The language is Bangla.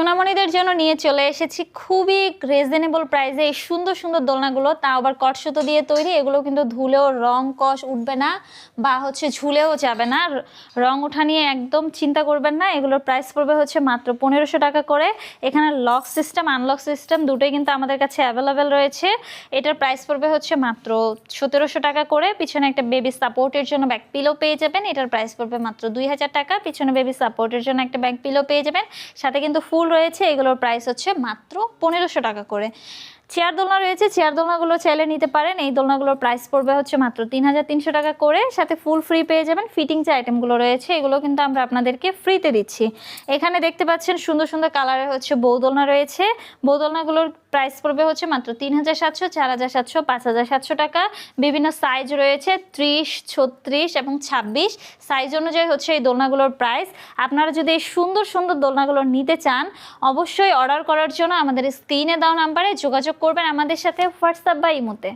সোনামণিদের জন্য নিয়ে চলে এসেছি খুবই রিজনেবল প্রাইসে এই সুন্দর সুন্দর দোলনাগুলো, তাও আবার কটসুতো দিয়ে তৈরি। এগুলো কিন্তু ধুলেও রং কষ উঠবে না বা ঝুলেও যাবে না, রং ওঠা নিয়ে একদম চিন্তা করবেন না। এগুলোর প্রাইস পড়বে মাত্র 1500 টাকা করে। এখানে লক সিস্টেম আনলক সিস্টেম দুটোই কিন্তু আমাদের কাছে অ্যাভেলেবেল রয়েছে। এটার প্রাইস পড়বে মাত্র 1700 টাকা করে। পিছনে একটা বেবি সাপোর্টের জন্য ব্যাক পিলো পেয়ে যাবেন, এটার প্রাইস পড়বে মাত্র 2000 টাকা। পিছনে বেবি সাপোর্টের জন্য একটা ব্যাক পিলো পেয়ে যাবেন, সাথে কিন্তু ফুল রয়েছে। এগুলোর প্রাইস মাত্র 1500 টাকা করে। চেয়ার দোলনা রয়েছে, চেয়ার দোলনাগুলো চাইলে নিতে পারেন। এই দোলনাগুলোর প্রাইস পড়বে মাত্র 3300 টাকা করে, সাথে ফুল ফ্রি পেয়ে যাবেন। ফিটিং যে আইটেমগুলো রয়েছে এগুলো কিন্তু আমরা আপনাদেরকে ফ্রিতে দিচ্ছি। এখানে দেখতে পাচ্ছেন সুন্দর সুন্দর কালারের বউ দোলনা রয়েছে। বউ দোলনাগুলোর প্রাইস পড়বে মাত্র 3700, 4700, 5700 টাকা। বিভিন্ন সাইজ রয়েছে 30, 36 এবং 26 সাইজ অনুযায়ী এই দোলনাগুলোর প্রাইস। আপনারা যদি এই সুন্দর সুন্দর দোলনাগুলো নিতে চান অবশ্যই অর্ডার করার জন্য আমাদের স্ক্রিনে দেওয়া নাম্বারে যোগাযোগ করবেন আমাদের সাথে, হোয়াটসঅ্যাপ বা ইমোতে।